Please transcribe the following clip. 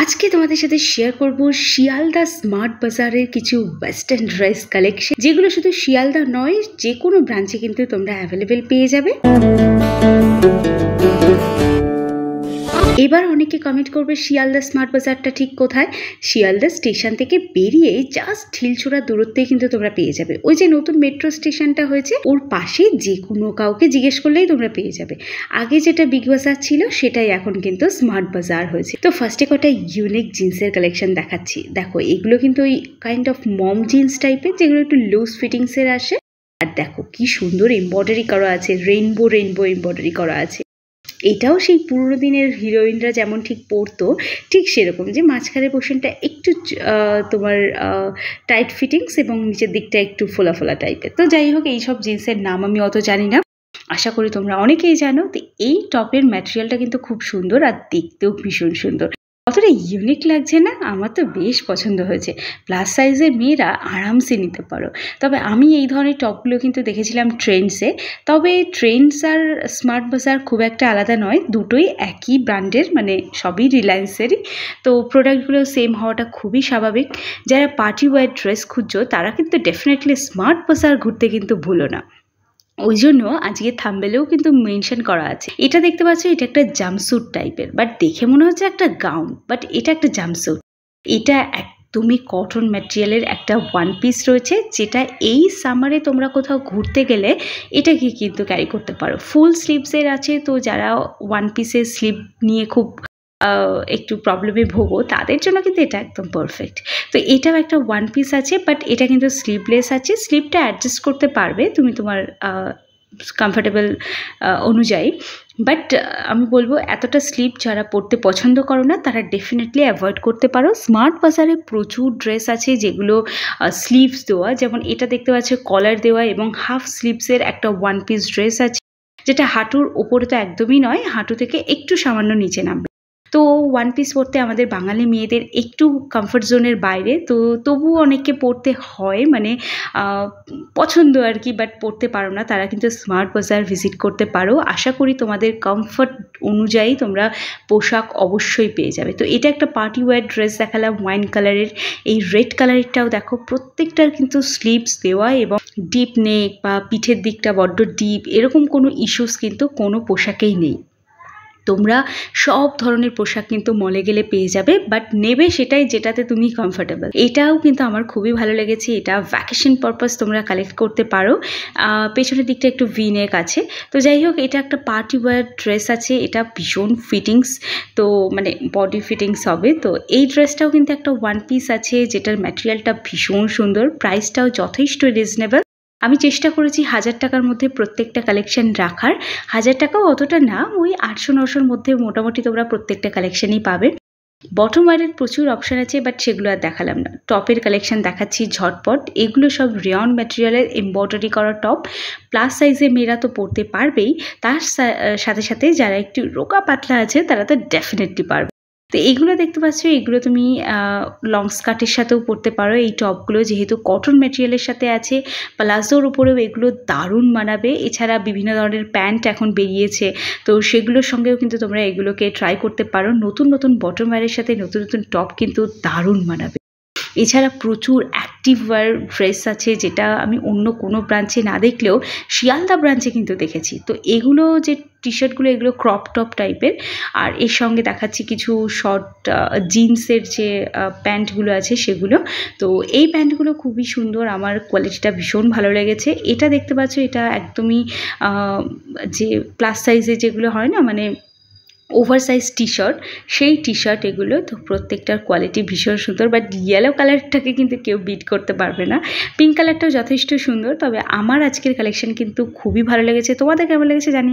আজকে তোমাদের সাথে শেয়ার করব শিয়ালদা স্মার্ট বাজারের কিছু ওয়েস্টার্ন ড্রেস কালেকশন, যেগুলো শুধু শিয়ালদা নয়, যে কোনো ব্রাঞ্চে কিন্তু তোমরা অ্যাভেলেবেল পেয়ে যাবে। এবার অনেকে কমেন্ট করবে শিয়ালদা স্মার্ট বাজারটা ঠিক কোথায়। শিয়ালদা স্টেশন থেকে বেরিয়ে জাস্ট ঢিলছোড়া দূরত্বেই কিন্তু তোমরা পেয়ে যাবে। ওই যে নতুন মেট্রো স্টেশনটা হয়েছে, ওর পাশে যে কোনো কাউকে জিজ্ঞেস করলেই তোমরা পেয়ে যাবে। আগে যেটা বিগ বাজার ছিল সেটাই এখন কিন্তু স্মার্ট বাজার হয়েছে। তো ফার্স্টে কটা ইউনিক জিন্সের কালেকশন দেখাচ্ছি। দেখো, এগুলো কিন্তু ওই কাইন্ড অফ মম জিন্স টাইপের, যেগুলো একটু লুজ ফিটিংসের আসে। আর দেখো কি সুন্দর এমব্রয়ডারি করা আছে, রেইনবো এমব্রয়ডারি করা আছে। এটাও সেই পুরোনো দিনের হিরোইনরা যেমন ঠিক পরতো, ঠিক সেরকম, যে মাঝখানের পোর্শনটা একটু তোমার টাইট ফিটিংস এবং নিচের দিকটা একটু ফোলা ফোলা টাইপের। তো যাই হোক, এইসব জিন্সের নাম আমি অত জানি না, আশা করি তোমরা অনেকেই জানো। তো এই টপের ম্যাটেরিয়ালটা কিন্তু খুব সুন্দর আর দেখতেও ভীষণ সুন্দর। কতটা ইউনিক লাগছে না? আমার তো বেশ পছন্দ হয়েছে। প্লাস সাইজের মেয়েরা আরামসে নিতে পারো। তবে আমি এই ধরনের টপগুলো কিন্তু দেখেছিলাম ট্রেন্ডসে। তবে ট্রেন্ডস আর স্মার্ট বাজার খুব একটা আলাদা নয়, দুটোই একই ব্র্যান্ডের, মানে সবই রিলায়েন্সেরই। তো প্রোডাক্টগুলো সেম হওয়াটা খুবই স্বাভাবিক। যারা পার্টি ওয়্যার ড্রেস খুঁজছো তারা কিন্তু ডেফিনেটলি স্মার্ট বাজার ঘুরতে কিন্তু ভুলো না। ওই জন্য আজকে থাম্বনেলেও কিন্তু মেনশন করা আছে। এটা দেখতে পাচ্ছ, এটা একটা জাম্পস্যুট টাইপের, বাট দেখে মনে হচ্ছে একটা গাউন, বাট এটা একটা জাম্পস্যুট। এটা একদমই কটন ম্যাটেরিয়ালের একটা ওয়ান পিস রয়েছে, যেটা এই সামারে তোমরা কোথাও ঘুরতে গেলে এটাকে কিন্তু ক্যারি করতে পারো। ফুল স্লিভসের আছে, তো যারা ওয়ান পিসের স্লিভ নিয়ে খুব একটু প্রবলেমে ভোগো তাদের জন্য কিন্তু এটা একদম পারফেক্ট। তো এটাও একটা ওয়ান পিস আছে, বাট এটা কিন্তু স্লিভলেস আছে। স্লিভটা অ্যাডজাস্ট করতে পারবে তুমি তোমার কমফর্টেবল অনুযায়ী, বাট আমি বলবো এতটা স্লিভ যারা পরতে পছন্দ করো না তারা ডেফিনেটলি অ্যাভয়েড করতে পারো। স্মার্ট বাজারে প্রচুর ড্রেস আছে যেগুলো স্লিভস দেওয়া, যেমন এটা দেখতে পাচ্ছ কলার দেওয়া এবং হাফ স্লিভসের একটা ওয়ান পিস ড্রেস আছে, যেটা হাঁটুর ওপরে তো একদমই নয়, হাঁটু থেকে একটু সামান্য নিচে নামবে। তো ওয়ান পিস পরতে আমাদের বাঙালি মেয়েদের একটু কমফর্ট জোনের বাইরে, তো তবুও অনেককে পরতে হয়, মানে পছন্দ আর কি, বাট পরতে পারো না, তারা কিন্তু স্মার্ট বাজার ভিজিট করতে পারো। আশা করি তোমাদের কমফর্ট অনুযায়ী তোমরা পোশাক অবশ্যই পেয়ে যাবে। তো এটা একটা পার্টি ওয়্যার ড্রেস দেখালাম ওয়াইন কালারের। এই রেড কালারেরটাও দেখো, প্রত্যেকটার কিন্তু স্লিভস দেওয়া এবং ডিপ নেক বা পিঠের দিকটা বড্ড ডিপ, এরকম কোনো ইস্যুস কিন্তু কোনো পোশাকেই নেই। তোমরা সব ধরনের পোশাক কিন্তু মলে গেলে পেয়ে যাবে, বাট নেবে সেটাই যেটাতে তুমি কমফর্টেবল। এটাও কিন্তু আমার খুবই ভালো লেগেছে। এটা ভ্যাকেশন পারপাস তোমরা কালেক্ট করতে পারো। পেছনের দিকটা একটু ভি নেক আছে। তো যাই হোক, এটা একটা পার্টি ওয়্যার ড্রেস আছে, এটা ভীষণ ফিটিংস, তো মানে বডি ফিটিংস হবে। তো এই ড্রেসটাও কিন্তু একটা ওয়ান পিস আছে, যেটার ম্যাটেরিয়ালটা ভীষণ সুন্দর, প্রাইসটাও যথেষ্ট রিজনেবল। আমি চেষ্টা করেছি 1000 টাকার মধ্যে প্রত্যেকটা কালেকশন রাখার। 1000 টাকাও অতটা না, ওই 800-900-র মধ্যে মোটামুটি তোমরা প্রত্যেকটা কালেকশনই পাবে। বটম ওয়্যারের প্রচুর অপশান আছে, বাট সেগুলো আর দেখালাম না। টপের কালেকশন দেখাচ্ছি ঝটপট। এগুলো সব রেয়ন ম্যাটেরিয়ালের এমব্রয়ডারি করা টপ। প্লাস সাইজে মেয়েরা তো পরতে পারবেই, তার সাথে সাথে যারা একটু রোগা পাতলা আছে তারা তো ডেফিনেটলি পারবে। তো এইগুলো দেখতে পাচ্ছ, এগুলো তুমি লং স্কার্টের সাথেও পরতে পারো। এই টপগুলো যেহেতু কটন ম্যাটেরিয়ালের সাথে আছে, প্লাজোর উপরেও এগুলো দারুণ মানাবে। এছাড়া বিভিন্ন ধরনের প্যান্ট এখন বেরিয়েছে, তো সেগুলোর সঙ্গেও কিন্তু তোমরা এগুলোকে ট্রাই করতে পারো। নতুন নতুন বটম ওয়্যারের সাথে নতুন নতুন টপ কিন্তু দারুণ মানাবে। এছাড়া প্রচুর অ্যাক্টিভ ওয়্যার ড্রেস আছে, যেটা আমি অন্য কোনো ব্রাঞ্চে না দেখলেও শিয়ালদা ব্রাঞ্চে কিন্তু দেখেছি। তো এগুলো যে টি শার্টগুলো, এগুলো ক্রপ টপ টাইপের, আর এর সঙ্গে দেখাচ্ছি কিছু শর্ট জিন্সের যে প্যান্টগুলো আছে সেগুলো। তো এই প্যান্টগুলো খুবই সুন্দর, আমার কোয়ালিটিটা ভীষণ ভালো লেগেছে। এটা দেখতে পাচ্ছ, এটা একদমই যে প্লাস সাইজে যেগুলো হয় না, মানে ওভার সাইজ টি শার্ট, সেই টি শার্ট এগুলো। তো প্রত্যেকটার কোয়ালিটি ভীষণ সুন্দর, বাট ইয়েলো কালারটাকে কিন্তু কেউ বিট করতে পারবে না। পিঙ্ক কালারটাও যথেষ্ট সুন্দর। তবে আমার আজকের কালেকশন কিন্তু খুবই ভালো লেগেছে। তোমাদের কেমন লেগেছে জানি।